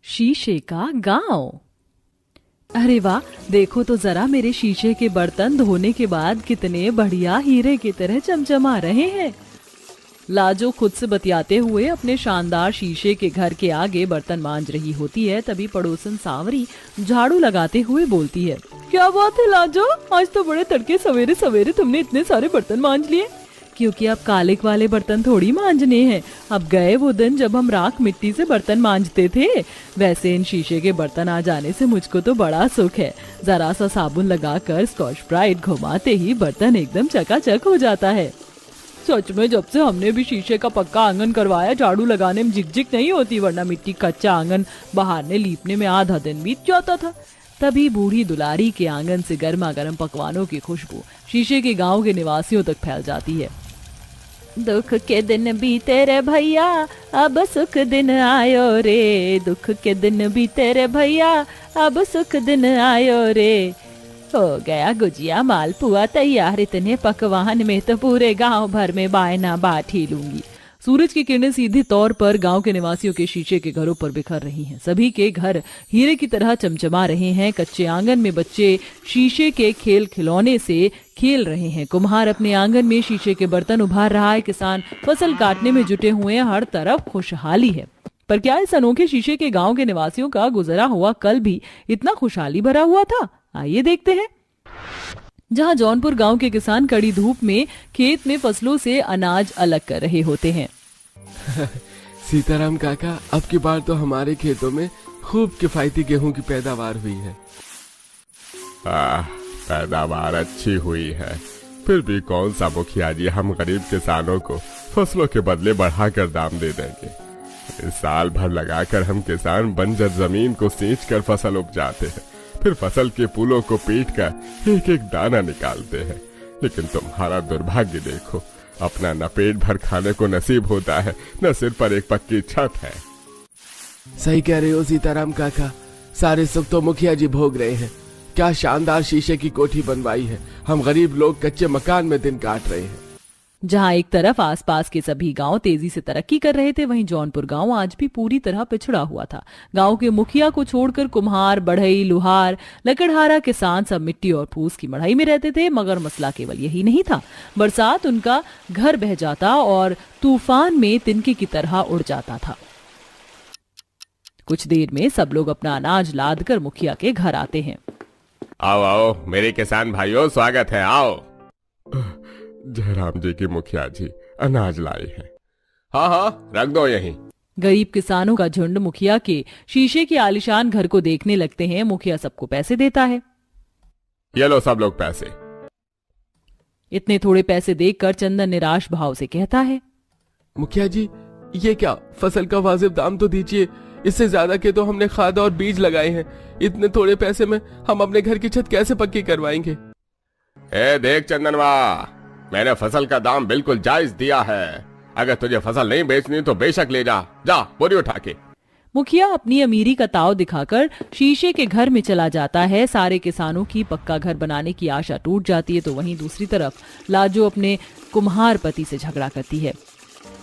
शीशे का गांव। अरे वाह, देखो तो जरा मेरे शीशे के बर्तन धोने के बाद कितने बढ़िया हीरे की तरह चमचमा रहे हैं। लाजो खुद से बतियाते हुए अपने शानदार शीशे के घर के आगे बर्तन मांज रही होती है। तभी पड़ोसन सांवरी झाड़ू लगाते हुए बोलती है, क्या बात है लाजो, आज तो बड़े तड़के सवेरे सवेरे तुमने इतने सारे बर्तन मांज लिए। क्योंकि अब कालिक वाले बर्तन थोड़ी मांजने हैं। अब गए वो दिन जब हम राख मिट्टी से बर्तन मांजते थे। वैसे इन शीशे के बर्तन आ जाने से मुझको तो बड़ा सुख है। जरा सा साबुन लगाकर स्कॉच ब्राइट घुमाते ही बर्तन एकदम चकाचक हो जाता है। सच में जब से हमने भी शीशे का पक्का आंगन करवाया, झाड़ू लगाने में झिकझिक नहीं होती, वरना मिट्टी कच्चा आंगन बहारने लीपने में आधा दिन बीत जाता था। तभी बूढ़ी दुलारी के आंगन से गर्मा गर्म पकवानों की खुशबू शीशे के गांव के निवासियों तक फैल जाती है। दुख के दिन बीते रे भैया, अब सुख दिन आयो रे। दुख के दिन बीते रे भैया, अब सुख दिन आयो रे। हो गया गुजिया मालपुआ तैयार, इतने पकवान में तो पूरे गांव भर में बायना बाट ही लूंगी। सूरज की किरणें सीधे तौर पर गांव के निवासियों के शीशे के घरों पर बिखर रही हैं। सभी के घर हीरे की तरह चमचमा रहे हैं। कच्चे आंगन में बच्चे शीशे के खेल खिलौने से खेल रहे हैं। कुम्हार अपने आंगन में शीशे के बर्तन उभार रहा है। किसान फसल काटने में जुटे हुए हैं। हर तरफ खुशहाली है। पर क्या इस अनोखे शीशे के गांव के निवासियों का गुजरा हुआ कल भी इतना खुशहाली भरा हुआ था? आइए देखते हैं। जहां जौनपुर गांव के किसान कड़ी धूप में खेत में फसलों से अनाज अलग कर रहे होते हैं। सीताराम काका, अब की बार तो हमारे खेतों में खूब किफायती गेहूं की पैदावार हुई है। पैदावार अच्छी हुई है, फिर भी कौन सा मुखिया जी हम गरीब किसानों को फसलों के बदले बढ़ाकर दाम दे देंगे। इस साल भर लगाकर हम किसान बंजर जमीन को सींच कर फसल उपजाते हैं, फिर फसल के फूलों को पीट कर एक एक दाना निकालते हैं। लेकिन तुम्हारा दुर्भाग्य देखो, अपना न पेट भर खाने को नसीब होता है, न सिर पर एक पक्की छत है। सही कह रहे हो सीताराम काका, सारे सुख तो मुखिया जी भोग रहे हैं। क्या शानदार शीशे की कोठी बनवाई है। हम गरीब लोग कच्चे मकान में दिन काट रहे हैं। जहां एक तरफ आसपास के सभी गांव तेजी से तरक्की कर रहे थे, वहीं जौनपुर गांव आज भी पूरी तरह पिछड़ा हुआ था। गांव के मुखिया को छोड़कर कुम्हार, बढ़ई, लुहार, लकड़हारा किसान सब मिट्टी और फूस की मढ़ाई में रहते थे। मगर मसला केवल यही नहीं था। बरसात उनका घर बह जाता और तूफान में तिनके की तरह उड़ जाता था। कुछ देर में सब लोग अपना अनाज लाद कर मुखिया के घर आते हैं। आओ आओ मेरे किसान भाइयों, स्वागत है, आओ। जयराम जी की मुखिया जी अनाज लाई है। हाँ हाँ, रख दो यहीं। गरीब किसानों का झुंड मुखिया के शीशे के आलिशान घर को देखने लगते हैं। मुखिया सबको पैसे देता है। ये लो सब लोग पैसे। इतने थोड़े पैसे देखकर चंदन निराश भाव से कहता है, मुखिया जी, ये क्या, फसल का वाजिब दाम तो दीजिए। इससे ज्यादा के तो हमने खाद और बीज लगाए हैं। इतने थोड़े पैसे में हम अपने घर की छत कैसे पक्की करवाएंगे? देख चंदनवा, मैंने फसल का दाम बिल्कुल जायज दिया है। अगर तुझे फसल नहीं बेचनी तो बेशक ले जा, जा बोरी उठा के। मुखिया अपनी अमीरी का ताव दिखाकर शीशे के घर में चला जाता है। सारे किसानों की पक्का घर बनाने की आशा टूट जाती है। तो वहीं दूसरी तरफ लाजो अपने कुम्हार पति से झगड़ा करती है।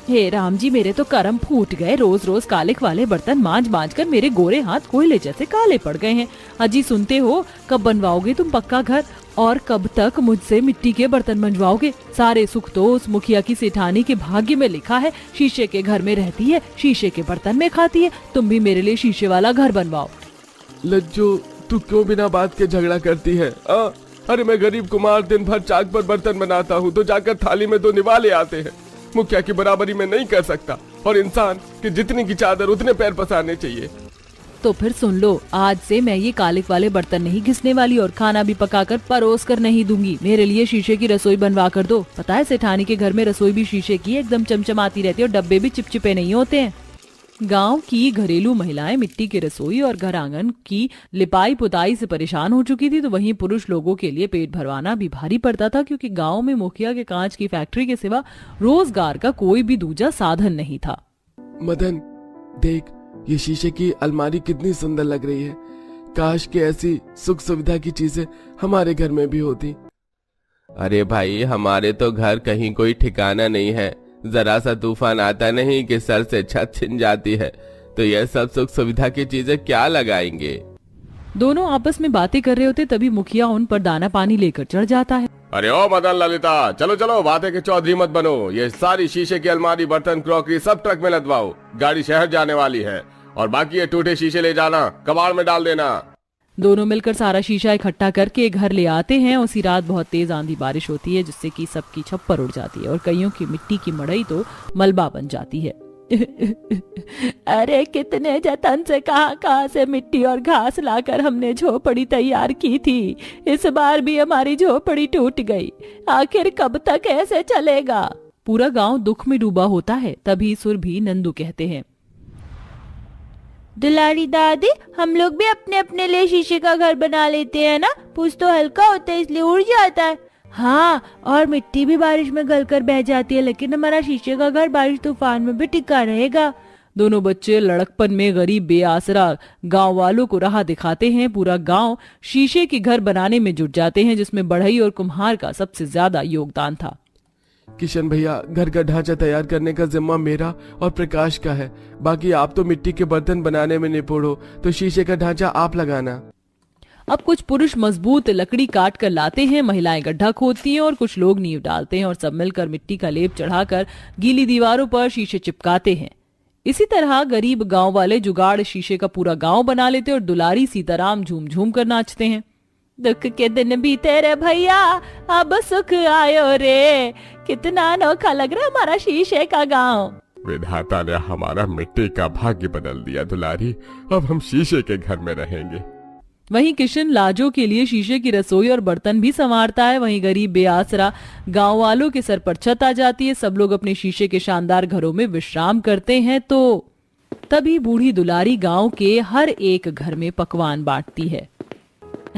हे राम जी, मेरे तो करम फूट गए। रोज रोज कालिक वाले बर्तन मांज मांज कर मेरे गोरे हाथ कोयले जैसे काले पड़ गए हैं। अजी सुनते हो, कब बनवाओगे तुम पक्का घर और कब तक मुझसे मिट्टी के बर्तन मंजवाओगे? सारे सुख तो उस मुखिया की सेठानी के भाग्य में लिखा है। शीशे के घर में रहती है, शीशे के बर्तन में खाती है। तुम भी मेरे लिए शीशे वाला घर बनवाओ। लज्जो, तू क्यों बिना बात के झगड़ा करती है? अरे मैं गरीब कुमार दिन भर चाक पर बर्तन बनाता हूँ तो जाकर थाली में 2 निवाले आते हैं। मुखिया की बराबरी में नहीं कर सकता। और इंसान की जितनी की चादर उतने पैर पसारने चाहिए। तो फिर सुन लो, आज से मैं ये कालिक वाले बर्तन नहीं घिसने वाली और खाना भी पकाकर परोस कर नहीं दूंगी। मेरे लिए शीशे की रसोई बनवा कर दो। पता है, सेठानी के घर में रसोई भी शीशे की एकदम चमचमाती रहती है और डब्बे भी चिपचिपे नहीं होते हैं। गांव की घरेलू महिलाएं मिट्टी की रसोई और घर आंगन की लिपाई पुताई से परेशान हो चुकी थी। तो वहीं पुरुष लोगों के लिए पेट भरवाना भी भारी पड़ता था, क्योंकि गांव में मुखिया के कांच की फैक्ट्री के सिवा रोजगार का कोई भी दूजा साधन नहीं था। मदन, देख, ये शीशे की अलमारी कितनी सुंदर लग रही है। काश के ऐसी सुख सुविधा की चीजें हमारे घर में भी होती। अरे भाई, हमारे तो घर कहीं कोई ठिकाना नहीं है। जरा सा तूफान आता नहीं कि सर से छत छिन जाती है। तो यह सब सुख सुविधा की चीजें क्या लगाएंगे। दोनों आपस में बातें कर रहे होते तभी मुखिया उन पर दाना पानी लेकर चढ़ जाता है। अरे ओ मदन ललिता, चलो चलो, बातें के चौधरी मत बनो। ये सारी शीशे की अलमारी, बर्तन, क्रॉकरी सब ट्रक में लदवाओ। गाड़ी शहर जाने वाली है और बाकी ये टूटे शीशे ले जाना, कबाड़ में डाल देना। दोनों मिलकर सारा शीशा इकट्ठा करके घर ले आते हैं। उसी रात बहुत तेज आंधी बारिश होती है जिससे कि सबकी छप्पर उड़ जाती है और कईयों की मिट्टी की मड़ई तो मलबा बन जाती है। अरे कितने जतन से कहां से मिट्टी और घास लाकर हमने झोपड़ी तैयार की थी। इस बार भी हमारी झोपड़ी टूट गई। आखिर कब तक ऐसे चलेगा। पूरा गांव दुख में डूबा होता है। तभी सुरभि नंदू कहते हैं, दुलारी दादी, हम लोग भी अपने अपने लिए शीशे का घर बना लेते हैं ना। पूछ तो हल्का होता है इसलिए उड़ जाता है। हाँ, और मिट्टी भी बारिश में गलकर बह जाती है, लेकिन हमारा शीशे का घर बारिश तूफान में भी टिका रहेगा। दोनों बच्चे लड़कपन में गरीब बेआसरा गांव वालों को राह दिखाते हैं। पूरा गांव शीशे के घर बनाने में जुट जाते हैं जिसमें बढ़ई और कुम्हार का सबसे ज्यादा योगदान था। किशन भैया, घर का ढांचा तैयार करने का जिम्मा मेरा और प्रकाश का है। बाकी आप तो मिट्टी के बर्तन बनाने में निपुण हो, तो शीशे का ढांचा आप लगाना। अब कुछ पुरुष मजबूत लकड़ी काट कर लाते हैं, महिलाएं गड्ढा खोदती हैं और कुछ लोग नींव डालते हैं और सब मिलकर मिट्टी का लेप चढ़ाकर गीली दीवारों पर शीशे चिपकाते हैं। इसी तरह गरीब गांव वाले जुगाड़ शीशे का पूरा गांव बना लेते और दुलारी सीताराम झूम झूम कर नाचते हैं। दुख के दिन बीते रे भैया, अब सुख आयो रे। कितना अनोखा लग रहा है हमारा शीशे का गांव। विधाता ने हमारा मिट्टी का भाग्य बदल दिया दुलारी, अब हम शीशे के घर में रहेंगे। वहीं किशन लाजो के लिए शीशे की रसोई और बर्तन भी संवारता है। वहीं गरीब बेआसरा गांव वालों के सर पर छत आ जाती है। सब लोग अपने शीशे के शानदार घरों में विश्राम करते हैं। तो तभी बूढ़ी दुलारी गांव के हर एक घर में पकवान बांटती है।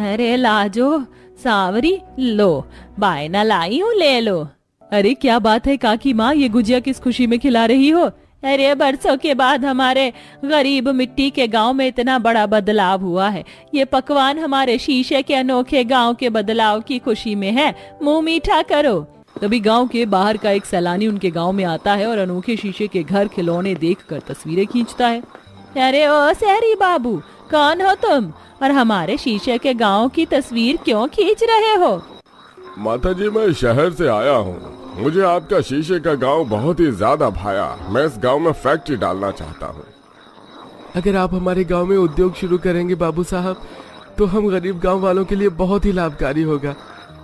अरे लाजो, सांवरी, लो बायना लाई हूँ, ले लो। अरे क्या बात है काकी माँ, ये गुजिया किस खुशी में खिला रही हो? अरे बरसों के बाद हमारे गरीब मिट्टी के गांव में इतना बड़ा बदलाव हुआ है। ये पकवान हमारे शीशे के अनोखे गांव के बदलाव की खुशी में है। मुंह मीठा करो। तभी गांव के बाहर का एक सैलानी उनके गांव में आता है और अनोखे शीशे के घर खिलौने देखकर तस्वीरें खींचता है। अरे ओ शहरी बाबू, कौन हो तुम और हमारे शीशे के गांव की तस्वीर क्यों खींच रहे हो? माता जी, मैं शहर से आया हूँ। मुझे आपका शीशे का गांव बहुत ही ज्यादा भाया। मैं इस गांव में फैक्ट्री डालना चाहता हूँ। अगर आप हमारे गांव में उद्योग शुरू करेंगे बाबू साहब, तो हम गरीब गांव वालों के लिए बहुत ही लाभकारी होगा।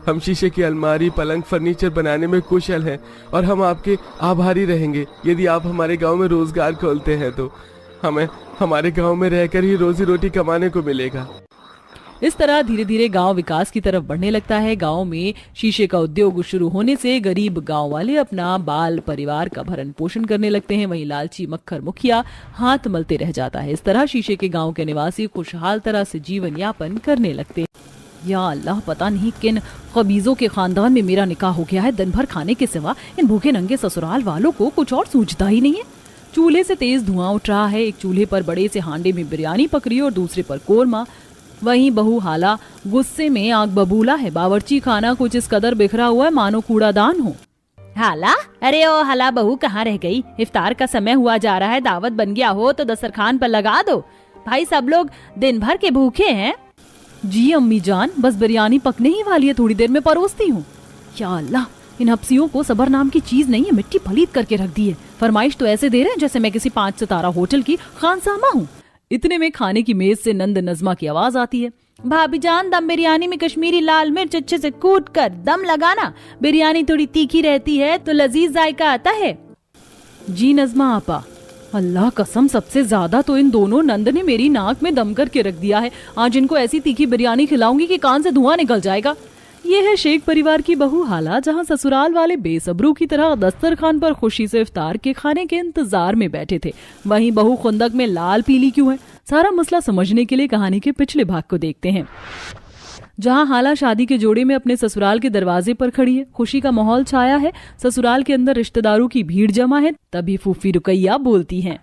हम शीशे की अलमारी, पलंग, फर्नीचर बनाने में कुशल हैं और हम आपके आभारी रहेंगे यदि आप हमारे गांव में रोजगार खोलते हैं। तो हमें हमारे गांव में रहकर ही रोजी रोटी कमाने को मिलेगा। इस तरह धीरे धीरे गांव विकास की तरफ बढ़ने लगता है। गांव में शीशे का उद्योग शुरू होने से गरीब गांव वाले अपना बाल परिवार का भरण पोषण करने लगते हैं। वहीं लालची मक्खर मुखिया हाथ मलते रह जाता है। इस तरह शीशे के गांव के निवासी खुशहाल तरह से जीवन यापन करने लगते हैं। या अल्लाह, पता नहीं किन खबीजों के खानदान में मेरा निकाह हो गया है। दिन भर खाने के सिवा इन भूखे नंगे ससुराल वालों को कुछ और सूझता ही नहीं है। चूल्हे से तेज धुआं उठ रहा है। एक चूल्हे पर बड़े से हांडे में बिरयानी पक रही है और दूसरे पर कोरमा। वहीं बहू हाला गुस्से में आग बबूला है। बावर्ची खाना कुछ इस कदर बिखरा हुआ है मानो कूड़ादान हो। हाला, अरे ओ हाला बहू कहाँ रह गई? इफ्तार का समय हुआ जा रहा है, दावत बन गया हो तो दस्तरखान पर लगा दो। भाई सब लोग दिन भर के भूखे हैं। जी अम्मी जान, बस बिरयानी पकने ही वाली है, थोड़ी देर में परोसती हूँ। या अल्लाह, इन हफ्सियों को सबर नाम की चीज नहीं है, मिट्टी पलीत करके रख दी है। फरमाइश तो ऐसे दे रहे हैं जैसे मैं किसी 5 सितारा होटल की खानसामा हूँ। इतने में खाने की मेज से नंद नजमा की आवाज आती है। भाभी जान, दम बिरयानी में कश्मीरी लाल मिर्च अच्छे से कूट कर दम लगाना। बिरयानी थोड़ी तीखी रहती है तो लजीज जायका आता है। जी नजमा आपा, अल्लाह कसम सबसे ज्यादा तो इन दोनों नंद ने मेरी नाक में दम करके रख दिया है। आज इनको ऐसी तीखी बिरयानी खिलाऊंगी कि कान से धुआं निकल जाएगा। ये है शेख परिवार की बहू हाला, जहां ससुराल वाले बेसब्रू की तरह दस्तरखान पर खुशी से इफ्तार के खाने के इंतजार में बैठे थे। वहीं बहू खुंदक में लाल पीली क्यों है? सारा मसला समझने के लिए कहानी के पिछले भाग को देखते हैं, जहां हाला शादी के जोड़े में अपने ससुराल के दरवाजे पर खड़ी है। खुशी का माहौल छाया है। ससुराल के अंदर रिश्तेदारों की भीड़ जमा है। तभी फूफी रुकैया बोलती हैं,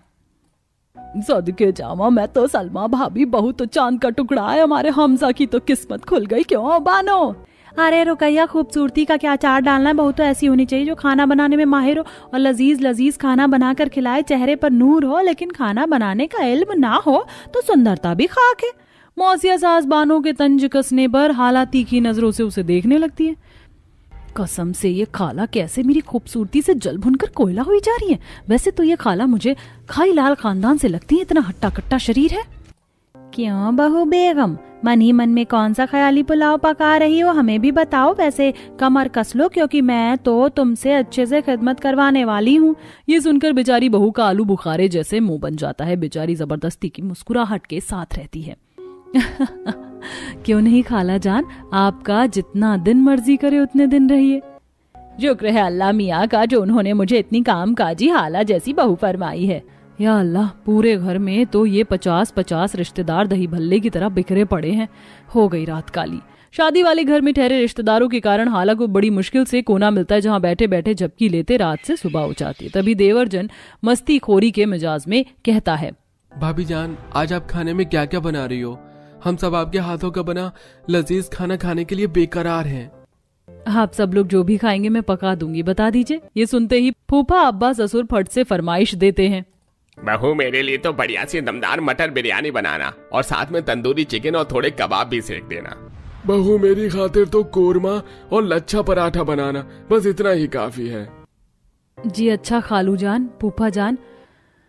सदके जामा, मैं तो सलमा भाभी, बहू तो चांद का टुकड़ा है। हमारे हमजा की तो किस्मत खुल गई। क्यों बानो? अरे रुकैया, खूबसूरती का क्या चार डालना है, बहू तो ऐसी होनी चाहिए जो खाना बनाने में माहिर हो और लजीज लजीज खाना बनाकर खिलाए, चेहरे पर नूर हो, लेकिन खाना बनाने का इल्म ना हो तो सुंदरता भी खाक है। मौसिया सास बानों के तंज कसने पर हाला तीखी नजरों से उसे देखने लगती है। कसम से ये खाला कैसे मेरी खूबसूरती से जल भुनकर कोयला हुई जा रही है। वैसे तो ये खाला मुझे खाई लाल खानदान से लगती है, इतना हट्टा कट्टा शरीर है। क्यों बहू बेगम, मन ही मन में कौन सा ख्याली पुलाव पका रही हो, हमें भी बताओ। वैसे कमर कस लो, क्योंकि मैं तो तुमसे अच्छे से खिदमत करवाने वाली हूँ। ये सुनकर बेचारी बहू का आलू बुखारे जैसे मुंह बन जाता है। बेचारी जबरदस्ती की मुस्कुराहट के साथ रहती है। क्यों नहीं खाला जान, आपका जितना दिन मर्जी करे उतने दिन रहिए। शुक्र है अल्लाह मियाँ का जो उन्होंने मुझे इतनी कामकाजी हाला जैसी बहू फरमाई है। या अल्लाह, पूरे घर में तो ये 50-50 रिश्तेदार दही भल्ले की तरह बिखरे पड़े हैं। हो गई रात काली। शादी वाले घर में ठहरे रिश्तेदारों के कारण हाला को बड़ी मुश्किल से कोना मिलता है जहाँ बैठे बैठे झपकी लेते रात से सुबह हो जाती है। तभी देवरजन मस्ती खोरी के मिजाज में कहता है, भाभी जान, आज आप खाने में क्या क्या बना रही हो? हम सब आपके हाथों का बना लजीज खाना खाने के लिए बेकरार हैं। आप सब लोग जो भी खाएंगे मैं पका दूंगी, बता दीजिए। ये सुनते ही फूफा अब्बा ससुर फट से फरमाइश देते हैं, बहू मेरे लिए तो बढ़िया सी दमदार मटर बिरयानी बनाना और साथ में तंदूरी चिकन और थोड़े कबाब भी सेक देना। बहू मेरी खातिर तो कोरमा और लच्छा पराठा बनाना, बस इतना ही काफी है। जी अच्छा खालू जान, फूफा जान।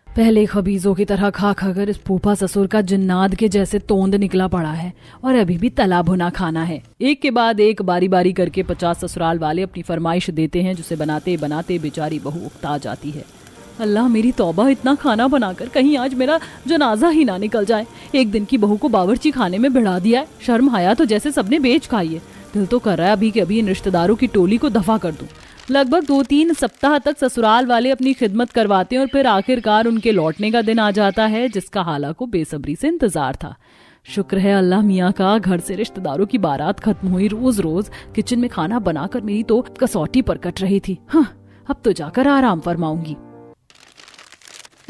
पहले खबीजों की तरह खा खाकर इस फूफा ससुर का जिन्नाद के जैसे तोंद निकला पड़ा है और अभी भी तला भुना खाना है। एक के बाद एक बारी बारी करके 50 ससुराल वाले अपनी फरमाइश देते हैं, जिसे बनाते बनाते बेचारी बहू उकता जाती है। अल्लाह मेरी तौबा, इतना खाना बनाकर कहीं आज मेरा जनाजा ही ना निकल जाए। एक दिन की बहू को बावर्ची खाने में भिड़ा दिया है। शर्म हया तो जैसे सबने बेच खाई है। दिल तो कर रहा है अभी के अभी इन रिश्तेदारों की टोली को दफा कर दूं। लगभग 2-3 सप्ताह तक ससुराल वाले अपनी खिदमत करवाते हैं और फिर आखिरकार उनके लौटने का दिन आ जाता है, जिसका हाला को बेसब्री से इंतजार था। शुक्र है अल्लाह मियाँ का, घर से रिश्तेदारों की बारात खत्म हुई। रोज रोज किचन में खाना बनाकर मेरी तो कसौटी पर कट रही थी। हाँ, अब तो जाकर आराम फरमाऊंगी।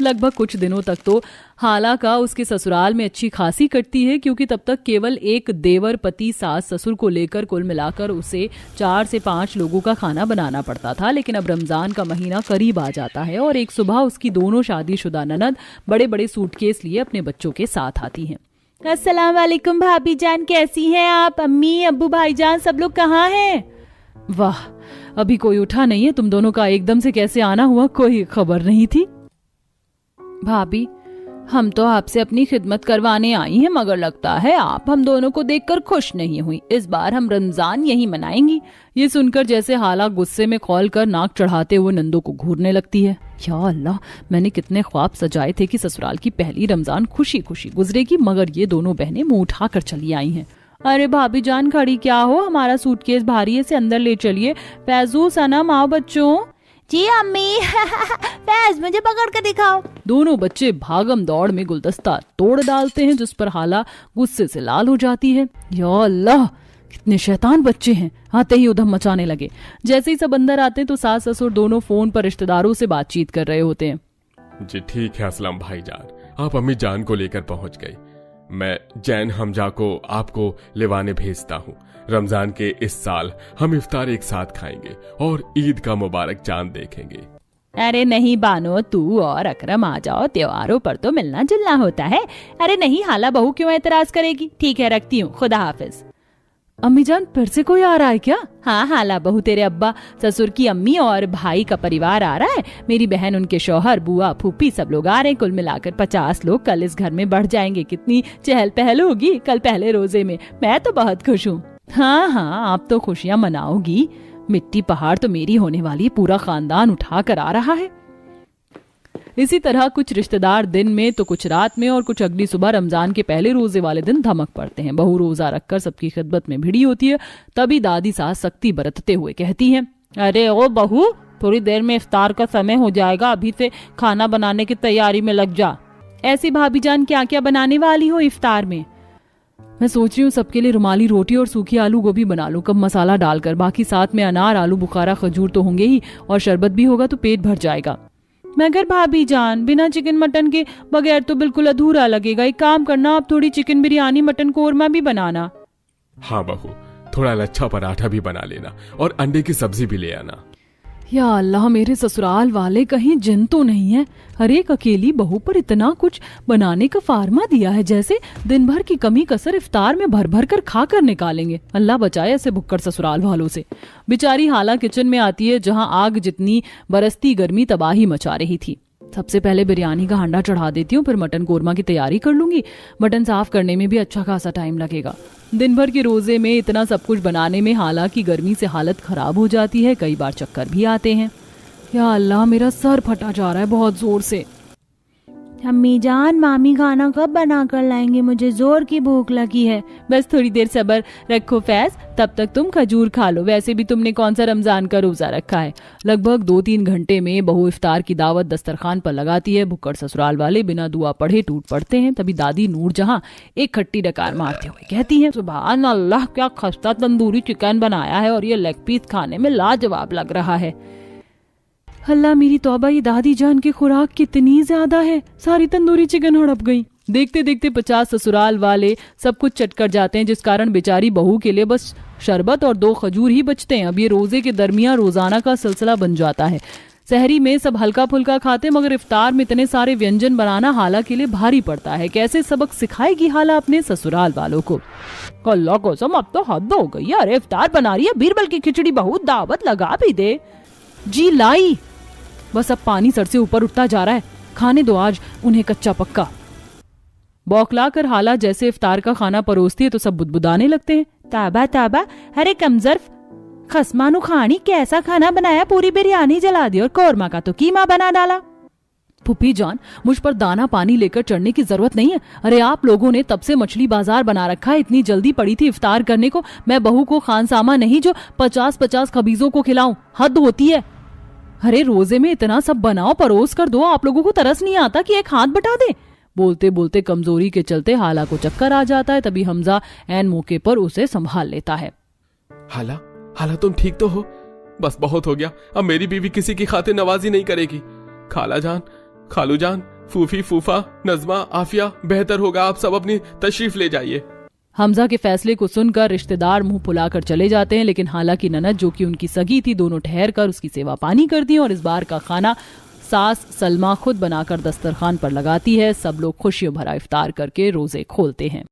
लगभग कुछ दिनों तक तो हाला का उसके ससुराल में अच्छी खासी कटती है, क्योंकि तब तक केवल एक देवर पति सास ससुर को लेकर कुल मिलाकर उसे 4 से 5 लोगों का खाना बनाना पड़ता था। लेकिन अब रमजान का महीना करीब आ जाता है और एक सुबह उसकी दोनों शादीशुदा ननद बड़े बड़े सूटकेस लिए अपने बच्चों के साथ आती हैं। अस्सलाम वालेकुम भाभी जान, कैसी हैं आप? अम्मी अब्बू भाईजान सब लोग कहाँ हैं? वाह, अभी कोई उठा नहीं है। तुम दोनों का एकदम से कैसे आना हुआ, कोई खबर नहीं थी? भाभी, हम तो आपसे अपनी खिदमत करवाने आई हैं, मगर लगता है आप हम दोनों को देखकर खुश नहीं हुई। इस बार हम रमजान यही मनाएंगी। ये सुनकर जैसे हाला गुस्से में खौल कर नाक चढ़ाते हुए नंदो को घूरने लगती है। या अल्लाह, मैंने कितने ख्वाब सजाए थे कि ससुराल की पहली रमजान खुशी खुशी गुजरेगी, मगर ये दोनों बहनें मुंह उठा कर चली आई हैं। अरे भाभी जान, खड़ी क्या हो? हमारा सूटकेस भारी है, इसे अंदर ले चलिए। फैजू, सनम, आओ बच्चों। जी अम्मी। फैज, मुझे पकड़ कर दिखाओ। दोनों बच्चे भागम दौड़ में गुलदस्ता तोड़ डालते हैं, जिस पर हाला गुस्से से लाल हो जाती है। या अल्लाह, कितने शैतान बच्चे हैं। आते ही उधम मचाने लगे। जैसे ही सब अंदर आते हैं तो सास ससुर दोनों फोन पर रिश्तेदारों से बातचीत कर रहे होते हैं। जी ठीक है असलम भाईजान, आप अम्मी जान को लेकर पहुंच गई। मैं जैन हमजा को आपको लेवाने भेजता हूँ। रमजान के इस साल हम इफ्तार एक साथ खाएंगे और ईद का मुबारक चांद देखेंगे। अरे नहीं बानो, तू और अकरम आ जाओ, त्योहारों पर तो मिलना जुलना होता है। अरे नहीं, हाला बहू क्यों एतराज करेगी? ठीक है, रखती हूँ, खुदा हाफिज। अम्मी जान, फिर से कोई आ रहा है क्या? हाँ हाला बहू, तेरे अब्बा ससुर की अम्मी और भाई का परिवार आ रहा है। मेरी बहन, उनके शौहर, बुआ, फूफी सब लोग आ रहे हैं। कुल मिलाकर 50 लोग कल इस घर में बढ़ जाएंगे। कितनी चहल पहल होगी कल पहले रोजे में। मैं तो बहुत खुश हूँ। हाँ हाँ, आप तो खुशियाँ मनाओगी। मिट्टी पहाड़ तो मेरी होने वाली, पूरा खानदान उठा कर आ रहा है। इसी तरह कुछ रिश्तेदार दिन में तो कुछ रात में और कुछ अगली सुबह रमजान के पहले रोजे वाले दिन धमक पड़ते हैं। बहू रोजा रखकर सबकी खिदमत में भिड़ी होती है। तभी दादी सास सख्ती बरतते हुए कहती हैं, अरे ओ बहू, थोड़ी देर में इफ्तार का समय हो जाएगा, अभी से खाना बनाने की तैयारी में लग जा। ऐसी भाभी जान, क्या क्या बनाने वाली हो इफ्तार में? मैं सोच रही हूँ सबके लिए रुमाली रोटी और सूखी आलू गोभी बना लूं, कम मसाला डालकर। बाकी साथ में अनार, आलू बुखारा, खजूर तो होंगे ही और शरबत भी होगा तो पेट भर जाएगा। मगर भाभी जान, बिना चिकन मटन के बगैर तो बिल्कुल अधूरा लगेगा। एक काम करना, आप थोड़ी चिकन बिरयानी, मटन कोरमा भी बनाना। हाँ बहू, थोड़ा लच्छा पराठा भी बना लेना और अंडे की सब्जी भी ले आना। या अल्लाह, मेरे ससुराल वाले कहीं जिन तो नहीं है। हर एक अकेली बहू पर इतना कुछ बनाने का फार्मा दिया है, जैसे दिन भर की कमी कसर इफ्तार में भर भर कर खा कर निकालेंगे। अल्लाह बचाए ऐसे भुक्कड़ ससुराल वालों से। बेचारी हाला किचन में आती है, जहां आग जितनी बरसती गर्मी तबाही मचा रही थी। सबसे पहले बिरयानी का हांडा चढ़ा देती हूँ, फिर मटन कोरमा की तैयारी कर लूंगी। मटन साफ करने में भी अच्छा खासा टाइम लगेगा। दिन भर के रोजे में इतना सब कुछ बनाने में हालांकि गर्मी से हालत खराब हो जाती है, कई बार चक्कर भी आते हैं। या अल्लाह, मेरा सर फटा जा रहा है बहुत जोर से। अम्मी जान, मामी खाना कब बना कर लाएंगे? मुझे जोर की भूख लगी है। बस थोड़ी देर सब्र रखो फैज, तब तक तुम खजूर खा लो। वैसे भी तुमने कौन सा रमजान का रोजा रखा है। लगभग 2-3 घंटे में बहू इफ्तार की दावत दस्तरखान पर लगाती है। भुक्कड़ ससुराल वाले बिना दुआ पढ़े टूट पड़ते हैं। तभी दादी नूर जहां एक खट्टी डकार मारते हुए कहती है, सुभान अल्लाह, क्या खस्ता तंदूरी चिकन बनाया है और ये लेग पीस खाने में लाजवाब लग रहा है। अल्लाह मेरी तौबा, ये दादी जान की खुराक कितनी ज्यादा है। सारी तंदूरी चिकन हड़प गई। देखते देखते 50 ससुराल वाले सब कुछ चट कर जाते हैं, जिस कारण बेचारी बहू के लिए बस शरबत और 2 खजूर ही बचते हैं। अब ये रोजे के दरमियान रोजाना का सिलसिला बन जाता है। सहरी में सब हल्का फुल्का खाते, मगर इफ्तार में इतने सारे व्यंजन बनाना हाला के लिए भारी पड़ता है। कैसे सबक सिखाएगी हाला अपने ससुराल वालों को। अल्लाह कसम, अब तो हद हो गई। अरे इफ्तार बना रही है, बीरबल की खिचड़ी बहू, दावत लगा भी दे। जी लाई। बस अब पानी सर से ऊपर उठता जा रहा है। खाने दो आज उन्हें कच्चा पक्का। बौखला कर हाला जैसे इफ्तार का खाना परोसती है तो सब बुदबुदाने लगते हैं। ताबा ताबा, अरे कमजर्फ, खसमानु खानी कैसा खाना बनाया? पूरी बिरयानी जला दी और कौरमा का तो कीमा बना डाला। फुप्पी जान, मुझ पर दाना पानी लेकर चढ़ने की जरूरत नहीं है। अरे आप लोगों ने तब से मछली बाजार बना रखा है। इतनी जल्दी पड़ी थी इफ्तार करने को। मैं बहू को खानसामा नहीं जो 50-50 खबीजों को खिलाऊं, हद होती है। अरे रोजे में इतना सब बनाओ, परोस कर दो। आप लोगों को तरस नहीं आता कि एक हाथ बटा दे? बोलते बोलते कमजोरी के चलते हाला को चक्कर आ जाता है। तभी हमजा ऐन मौके पर उसे संभाल लेता है। हाला, हाला तुम ठीक तो हो? बस बहुत हो गया, अब मेरी बीवी किसी की खातिर नवाजी नहीं करेगी। खाला जान, खालू जान, फूफी, फूफा, नजमा, आफिया, बेहतर होगा आप सब अपनी तशरीफ ले जाइए। हमजा के फैसले को सुनकर रिश्तेदार मुंह फुलाकर चले जाते हैं, लेकिन हाला की ननद जो कि उनकी सगी थी, दोनों ठहर कर उसकी सेवा पानी करती हैं और इस बार का खाना सास सलमा खुद बनाकर दस्तरखान पर लगाती है। सब लोग खुशियों भरा इफ्तार करके रोजे खोलते हैं।